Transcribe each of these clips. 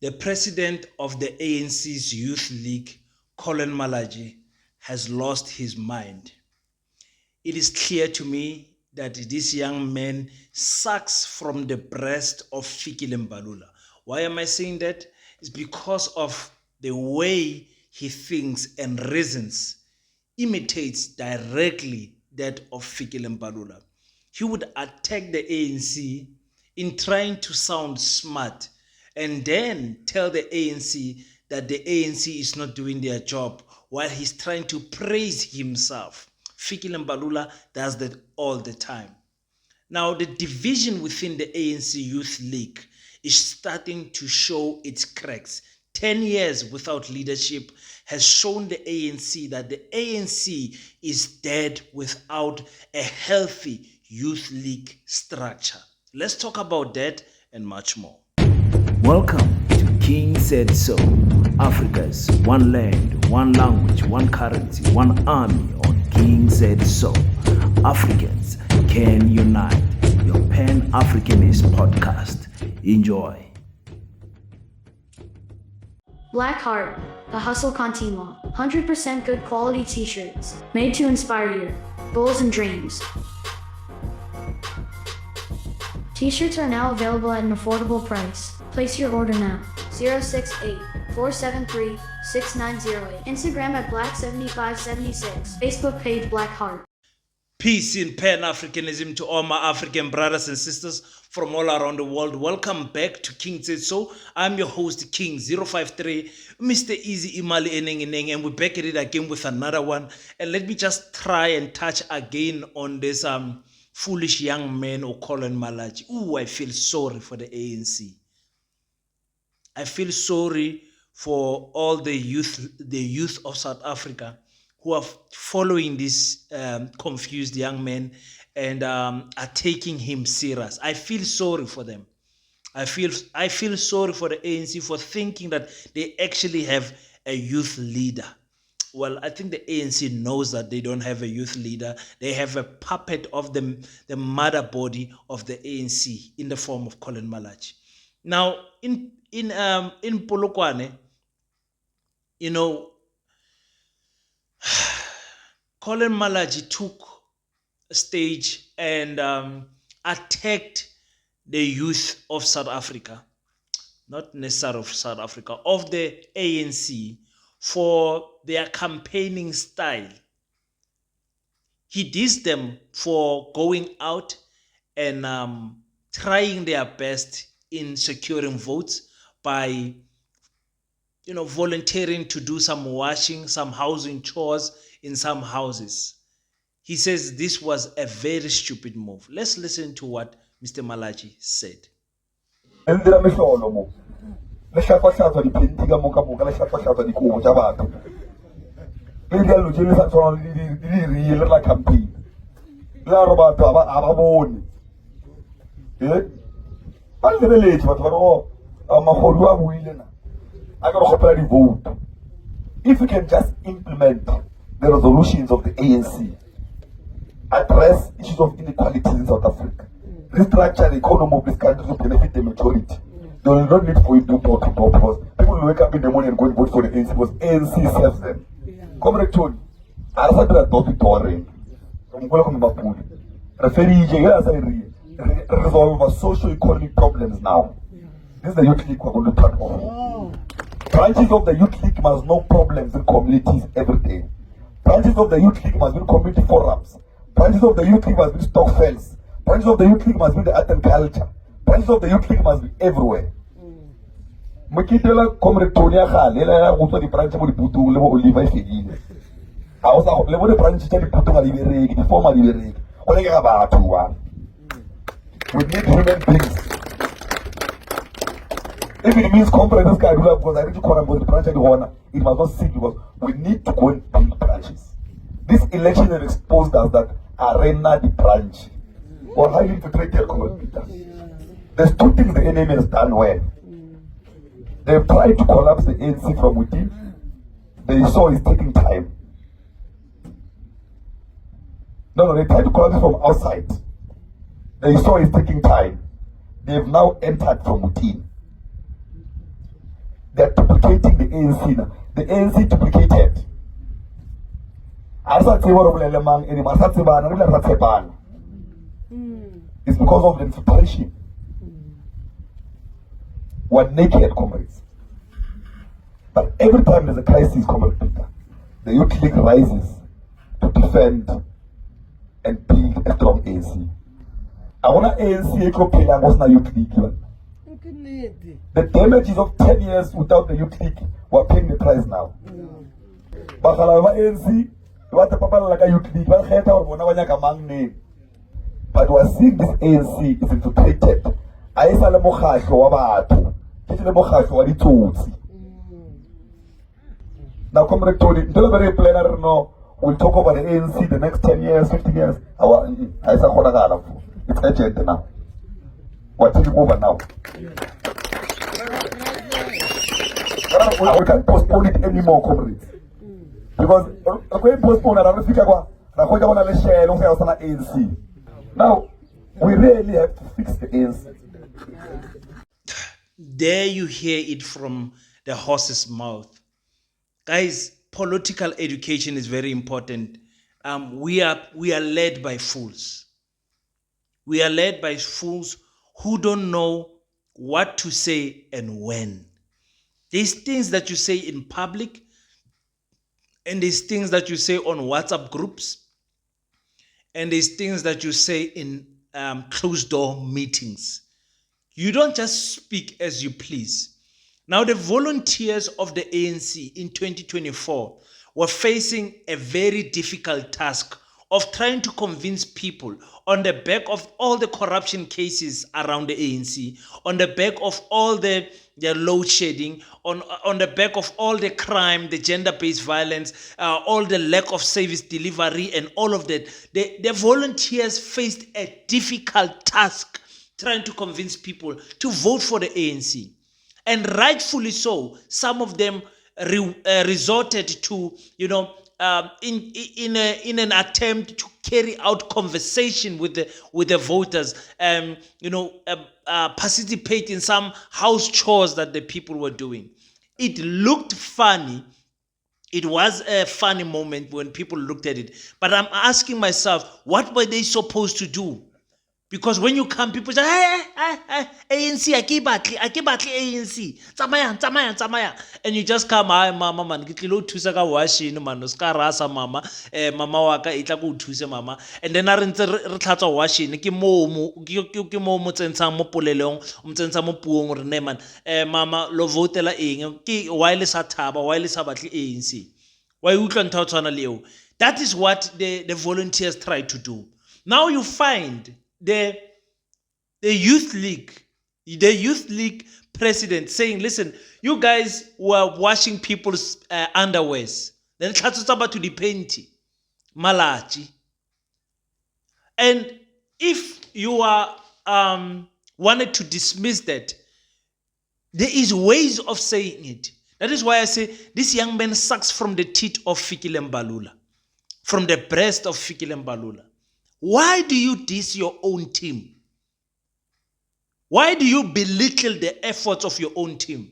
The president of the ANC's Youth League, Collen Malatjie, has lost his mind. It is clear to me that this young man sucks from the breast of Fikile Mbalula. Why am I saying that? It's because of the way he thinks and reasons imitates directly that of Fikile Mbalula. He would attack the ANC in trying to sound smart and then tell the ANC that the ANC is not doing their job while he's trying to praise himself. Fikile Mbalula does that all the time. Now, the division within the ANC Youth League is starting to show its cracks. 10 years without leadership has shown the ANC that the ANC is dead without a healthy youth league structure. Let's talk about that and much more. Welcome to King Said So, Africa's one land, one language, one currency, one army on King Said So. Africans can unite. Your Pan-Africanist podcast. Enjoy. Blackheart, the Hustle Continua, 100% good quality t-shirts, made to inspire your goals and dreams. T-shirts are now available at an affordable price. Place your order now. 068-473-6908. Instagram at Black7576. Facebook page Blackheart. Peace in Pan-Africanism to all my African brothers and sisters from all around the world. Welcome back to King Said So. I'm your host, King 053, Mr. Easy Imali Eneng, and we're back at it again with another one. And let me just try and touch again on this foolish young man or Collen Malatjie. Ooh, I feel sorry for the ANC. I feel sorry for all the youth of South Africa who are following this confused young man and are taking him serious. I feel sorry for them. I feel sorry for the ANC for thinking that they actually have a youth leader. Well, I think the ANC knows that they don't have a youth leader. They have a puppet of the mother body of the ANC in the form of Collen Malatjie. Now, in Polokwane, you know, Collen Malatjie took a stage and attacked the youth of South Africa, not necessarily of South Africa, of the ANC, for their campaigning style. He dissed them for going out and trying their best in securing votes by, volunteering to do some washing, some housing chores in some houses. He says this was a very stupid move. Let's listen to what Mr. Malatjie said. If we can just implement the resolutions of the ANC, address issues of inequalities in South Africa, restructure the economy of this country to benefit the majority, they will not need for you to do door to door because people will wake up in the morning and go and vote for the ANC because ANC serves them. Comrade Tony, I said that door to door ring. Resolve socio-economic problems now. This is the youth league we're going to talk about. Branches of the youth league must know problems in communities every day. Branches of the youth league must be community forums. Branches of the youth league must be stock fairs. Branches of the youth league must be the art and culture. Branches of the youth league must be everywhere. Mukitela Comrade Tony Akhalela also the branch of the Putu Levo Oliva Fikile. I was out level the branch of the Putu Libereg, the former Libereg. Only about 2-1. We need human beings. If it means comrade this guy because I need to call him the branch of the honor, it must not sit because we need to go and build branches. This election has exposed us that arena the branch or highly infiltrated community. There's two things the enemy has done well. They've tried to collapse the ANC from within. They saw it's taking time. No, they tried to collapse it from outside. They saw it's taking time. They've now entered from within. duplicating the ANC now. The ANC duplicated. It's because of the infiltration. We're naked, comrades. But every time there's a crisis, Comrade Peter, the Youth League rises to defend and build a strong ANC. I want to ANC Ekopela was na Youth League. The damages of 10 years without the Youth League, we're paying the price now. Bakala ANC, what the papa like a Youth League, but we're seeing this ANC is infiltrated. Aisa le mokhatlo wa batho, ke le mokhatlo wa ditsotsi. Now, Comrade Tony, until a very plenary no, we'll talk about the ANC the next 10 years, 15 years. It's urgent now. We're taking over now. We can't postpone it anymore, comrades. Because when we postpone it, now, we really have to fix the ANC. There you hear it from the horse's mouth. Guys, political education is very important. We are led by fools. We are led by fools who don't know what to say and when. There's things that you say in public, and there's things that you say on WhatsApp groups, and there's things that you say in closed door meetings. You don't just speak as you please. Now, the volunteers of the ANC in 2024 were facing a very difficult task of trying to convince people on the back of all the corruption cases around the ANC, on the back of all the load shedding, on the back of all the crime, the gender-based violence, all the lack of service delivery and all of that. The volunteers faced a difficult task trying to convince people to vote for the ANC. And rightfully so, some of them resorted to, in an attempt to carry out conversation with the voters, participate in some house chores that the people were doing. It looked funny. It was a funny moment when people looked at it. But I'm asking myself, what were they supposed to do? Because when you come, people say, ANC, I battle ANC, tsamaya. And you just come, mama, man, get lo thusa ka washing, man, ska rasa mama, mama waka itla go thusa mama. And then re tlhatsa washing, ke mo tsentsa mo polelong, mo tsentsa mo puong re ne man, mama lo votela eng, ke why le sa thaba, why le sa batle ANC. Why utlwa ntho tshwana leo. That is what the volunteers try to do. Now you find the youth league president saying, listen, you guys were washing people's underwears. Then to the painty, Malatjie. And if you are wanted to dismiss that, there is ways of saying it. That is why I say this young man sucks from the teeth of Fikile Mbalula, from the breast of Fikile Mbalula. Why do you diss your own team? Why do you belittle the efforts of your own team?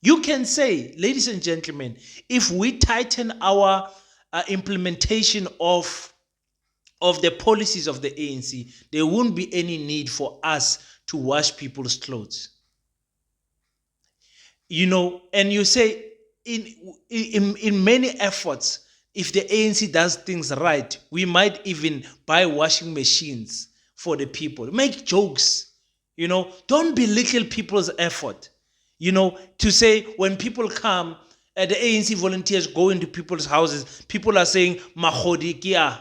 You can say, ladies and gentlemen, if we tighten our implementation of the policies of the ANC, there won't be any need for us to wash people's clothes. And you say, in many efforts, if the ANC does things right, we might even buy washing machines for the people. Make jokes, don't belittle people's effort. To say when people come, the ANC volunteers go into people's houses, people are saying, Mahodi kia,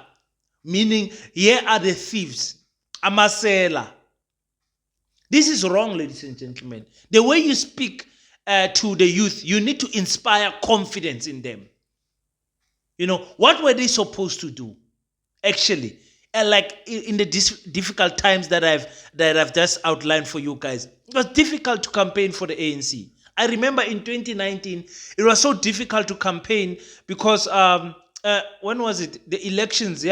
meaning, here are the thieves, Amasela. This is wrong, ladies and gentlemen. The way you speak to the youth, you need to inspire confidence in them. What were they supposed to do? Actually, like in the difficult times that I've just outlined for you guys, it was difficult to campaign for the ANC. I remember in 2019, it was so difficult to campaign because when was it? The elections,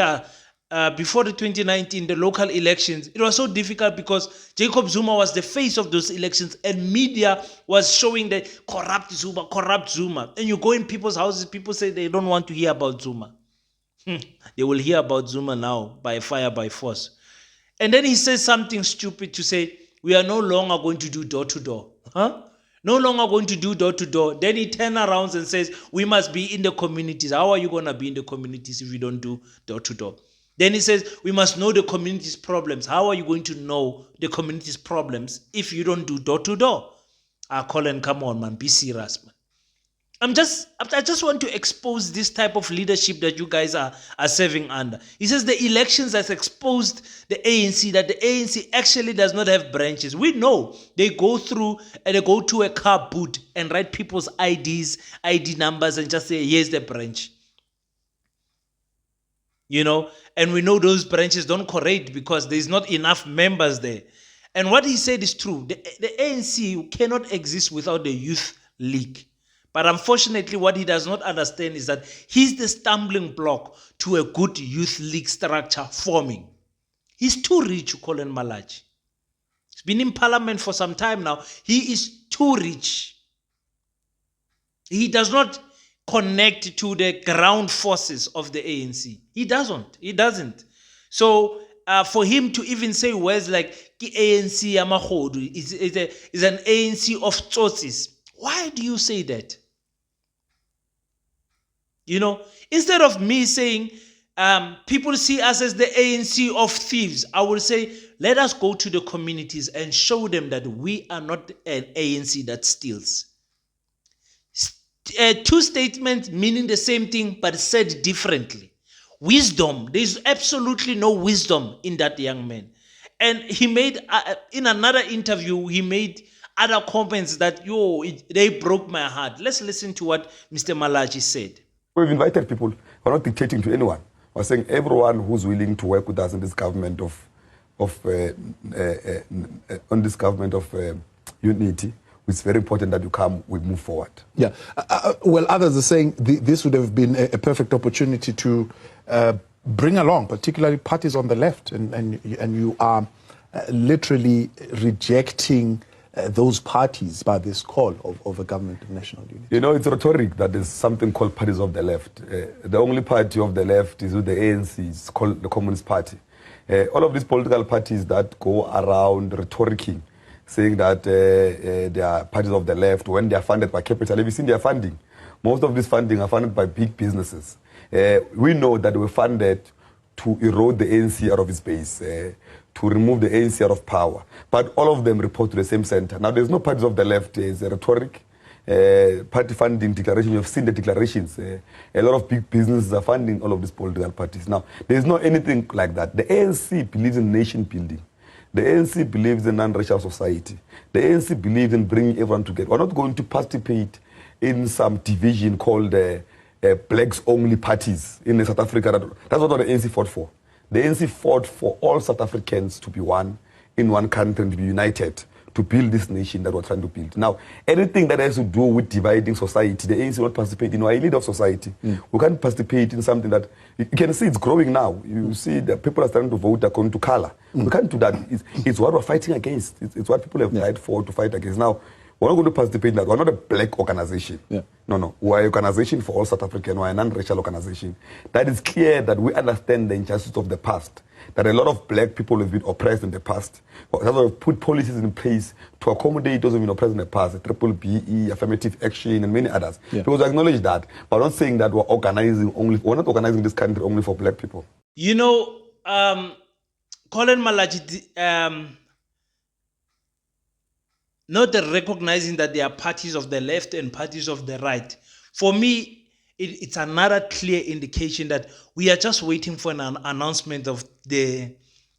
before the 2019, the local elections, it was so difficult because Jacob Zuma was the face of those elections and media was showing that corrupt Zuma, corrupt Zuma. And you go in people's houses, people say they don't want to hear about Zuma. They will hear about Zuma now by fire, by force. And then he says something stupid to say, we are no longer going to do door-to-door. Huh? No longer going to do door-to-door. Then he turns around and says, we must be in the communities. How are you going to be in the communities if you don't do door-to-door? Then he says, we must know the community's problems. How are you going to know the community's problems if you don't do door-to-door? Collen, come on, man. Be serious, man. I just want to expose this type of leadership that you guys are serving under. He says the elections has exposed the ANC, that the ANC actually does not have branches. We know they go through and they go to a car boot and write people's IDs, ID numbers and just say, here's the branch. You know, and we know those branches don't correct because there's not enough members there. And what he said is true. The ANC cannot exist without the Youth League. But unfortunately, what he does not understand is that he's the stumbling block to a good youth league structure forming. He's too rich, Collen Malatjie. He's been in parliament for some time now. He is too rich. He does not connect to the ground forces of the ANC. He doesn't. So for him to even say words like ANC Amahodu is an ANC of tsotsis. Why do you say that? You know, instead of me saying people see us as the ANC of thieves, I will say, let us go to the communities and show them that we are not an ANC that steals. Two statements meaning the same thing but said differently. Wisdom, there's absolutely no wisdom in that young man. And he made, in another interview, he made other comments that, they broke my heart. Let's listen to what Mr. Malatjie said. We've invited people. We're not dictating to anyone. We're saying everyone who's willing to work with us in this government of unity, it's very important that you come, we move forward. Yeah. Well, others are saying this would have been a perfect opportunity to bring along, particularly parties on the left, and you are literally rejecting those parties by this call of a government of national unity. You know, it's rhetoric that there's something called parties of the left. The only party of the left is with the ANC, it's called the Communist Party. All of these political parties that go around rhetoricing, saying that they are parties of the left when they are funded by capital. Have you seen their funding? Most of this funding are funded by big businesses. We know that we're funded to erode the ANC out of its base, to remove the ANC out of power. But all of them report to the same center. Now, there's no parties of the left. There's a rhetoric, party funding declaration. You've seen the declarations. A lot of big businesses are funding all of these political parties. Now, there's not anything like that. The ANC believes in nation building. The ANC believes in non-racial society. The ANC believes in bringing everyone together. We're not going to participate in some division called blacks-only parties in South Africa. That's what the ANC fought for. The ANC fought for all South Africans to be one, in one country, and to be united, to build this nation that we're trying to build. Now, anything that has to do with dividing society, the ANC will not participate in. We're a leader of society. We can't participate in something that, you can see it's growing now. You see that people are starting to vote according to color. We can't do that. It's what we're fighting against. It's what people have died for, to fight against. Now, we're not going to participate in that. We're not a black organization. No. We're an organization for all South Africans. We're a non-racial organization. That is clear that we understand the injustice of the past, that a lot of black people have been oppressed in the past. That's why we've put policies in place to accommodate those who have been oppressed in the past, the Triple BE, affirmative action, and many others. Because we acknowledge that, but we're not saying that we're not organizing this country only for black people. You know, Collen Malatjie, not recognizing that there are parties of the left and parties of the right. For me, it's another clear indication that we are just waiting for an announcement of the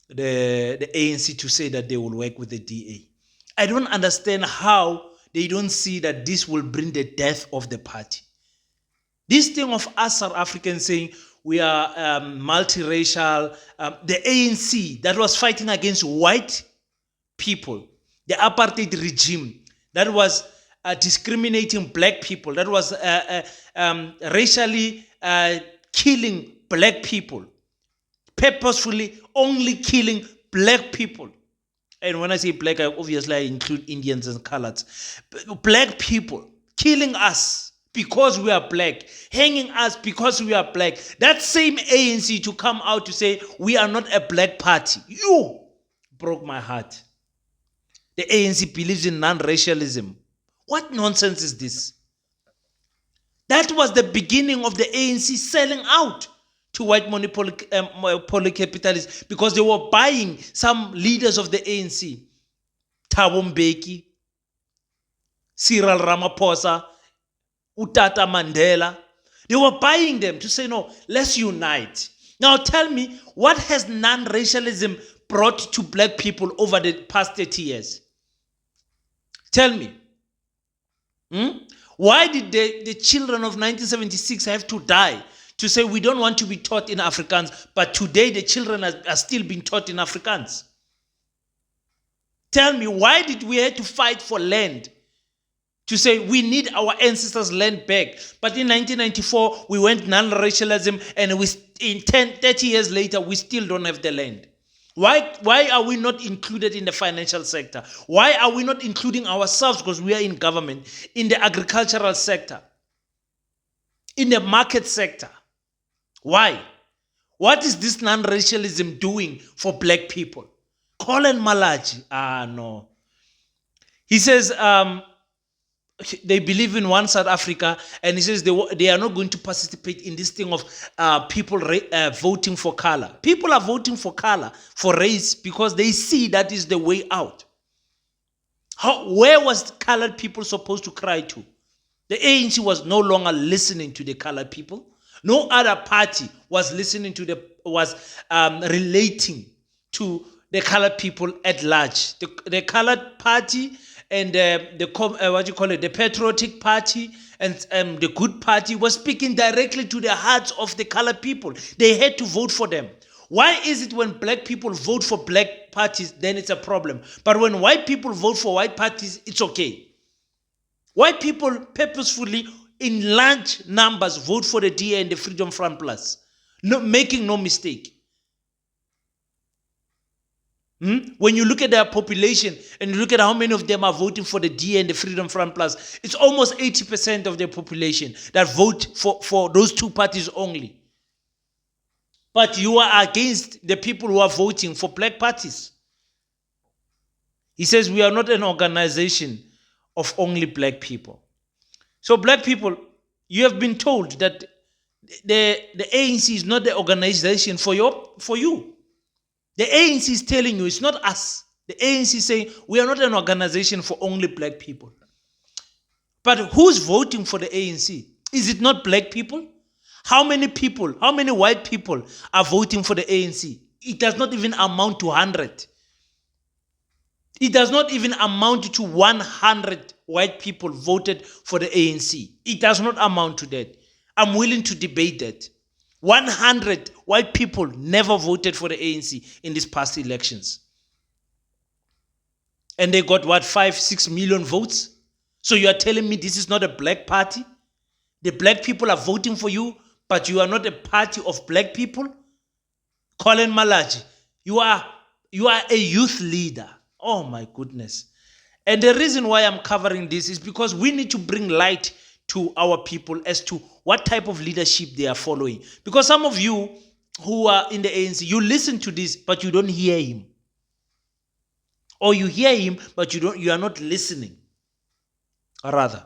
ANC to say that they will work with the DA. I don't understand how they don't see that this will bring the death of the party. This thing of us South Africans saying we are multiracial, the ANC that was fighting against white people, the apartheid regime that was discriminating black people, that was racially killing black people, purposefully only killing black people. And when I say black, obviously I include Indians and coloreds. Black people killing us because we are black, hanging us because we are black. That same ANC to come out to say we are not a black party. You broke my heart. The ANC believes in non-racialism. What nonsense is this? That was the beginning of the ANC selling out to white money polycapitalists because they were buying some leaders of the ANC. Thabo Mbeki, Cyril Ramaphosa, Utata Mandela. They were buying them to say, no, let's unite. Now tell me, what has non-racialism brought to black people over the past 30 years? Tell me. Why did the children of 1976 have to die to say we don't want to be taught in Afrikaans, but today the children are still being taught in Afrikaans? Tell me, why did we have to fight for land to say we need our ancestors' land back? But in 1994, we went non-racialism, and in 30 years later, we still don't have the land. Why are we not included in the financial sector? Why are we not including ourselves, because we are in government, in the agricultural sector, in the market sector? Why? What is this non-racialism doing for black people? Collen Malatjie, no. He says they believe in one South Africa, and he says they are not going to participate in this thing of people voting for color. People are voting for color, for race, because they see that is the way out. Where was colored people supposed to cry to? The ANC was no longer listening to the colored people. No other party was listening to relating to the colored people at large. The colored party and the patriotic party and the good party was speaking directly to the hearts of the colored people. They had to vote for them. Why is it when black people vote for black parties, then it's a problem? But when white people vote for white parties, it's okay. White people purposefully, in large numbers, vote for the DA and the Freedom Front Plus. Making no mistake. When you look at their population and you look at how many of them are voting for the DA and the Freedom Front Plus, it's almost 80% of the population that vote for those two parties only. But you are against the people who are voting for black parties. He says we are not an organization of only black people. So black people, you have been told that the ANC is not the organization for you. The ANC is telling you it's not us. The ANC is saying we are not an organization for only black people. But who's voting for the ANC? Is it not black people? How many white people are voting for the ANC? It does not even amount to 100. It does not even amount to 100 white people voted for the ANC. It does not amount to that. I'm willing to debate that. 100 white people never voted for the ANC in these past elections. And they got 5-6 million votes? So you are telling me this is not a black party? The black people are voting for you, but you are not a party of black people? Collen Malatjie, you are a youth leader. Oh my goodness. And the reason why I'm covering this is because we need to bring light to our people as to what type of leadership they are following. Because some of you who are in the ANC, you listen to this, but you don't hear him. Or you hear him, but you are not listening. Rather.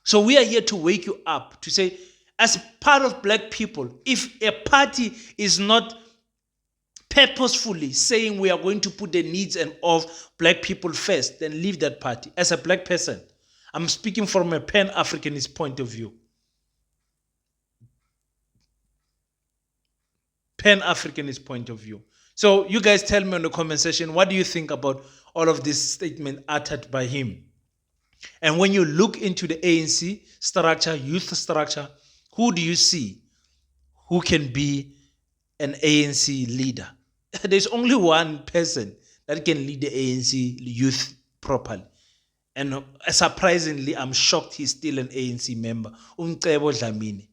So we are here to wake you up, to say, as part of black people, if a party is not purposefully saying we are going to put the needs of black people first, then leave that party. As a black person, I'm speaking from a Pan-Africanist point of view. Pan-Africanist point of view. So you guys tell me in the comment section, what do you think about all of this statement uttered by him? And when you look into the ANC structure, youth structure, who do you see who can be an ANC leader? There's only one person that can lead the ANC youth properly. And surprisingly, I'm shocked he's still an ANC member. Umcebo Dlamini.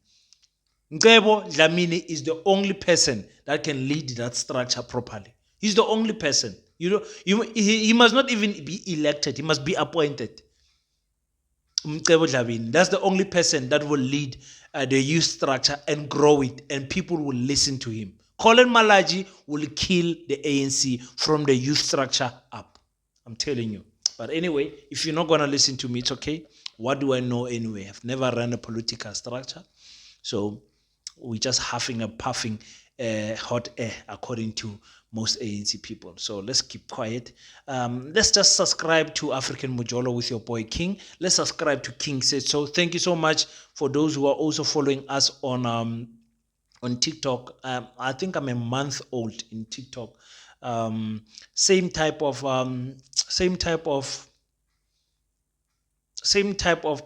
Ngebo Dlamini is the only person that can lead that structure properly. He's the only person. He must not even be elected. He must be appointed. That's the only person that will lead the youth structure and grow it, and people will listen to him. Collen Malatjie will kill the ANC from the youth structure up. I'm telling you. But anyway, if you're not going to listen to me, it's okay. What do I know anyway? I've never run a political structure. So we're just huffing and puffing hot air, according to most ANC people. So let's keep quiet. Let's just subscribe to African Mojolo with your boy King. Let's subscribe to King Said So. Thank you so much for those who are also following us on TikTok. I think I'm a month old in TikTok. Same type of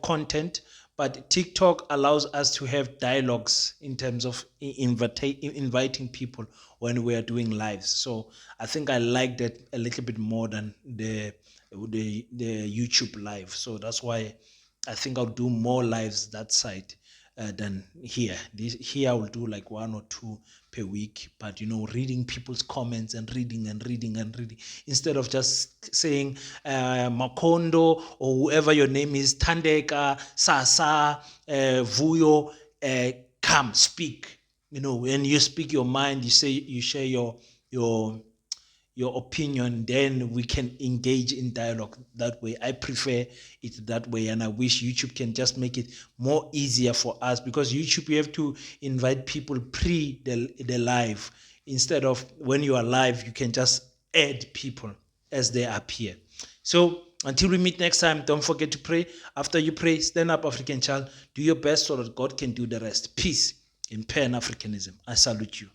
content, but TikTok allows us to have dialogues in terms of inviting people when we are doing lives. So I think I like that a little bit more than the YouTube live. So that's why I think I'll do more lives that side than here. Here I will do like 1 or 2 per week, but reading people's comments and reading instead of just saying Makondo or whoever your name is, Tandeka, Sasa, Vuyo, come speak. When you speak your mind, you share your opinion, then we can engage in dialogue that way. I prefer it that way, and I wish YouTube can just make it more easier for us, because YouTube, you have to invite people pre the live. Instead of when you are live, you can just add people as they appear. So until we meet next time, don't forget to pray. After you pray, stand up, African child. Do your best so that God can do the rest. Peace in Pan-Africanism. I salute you.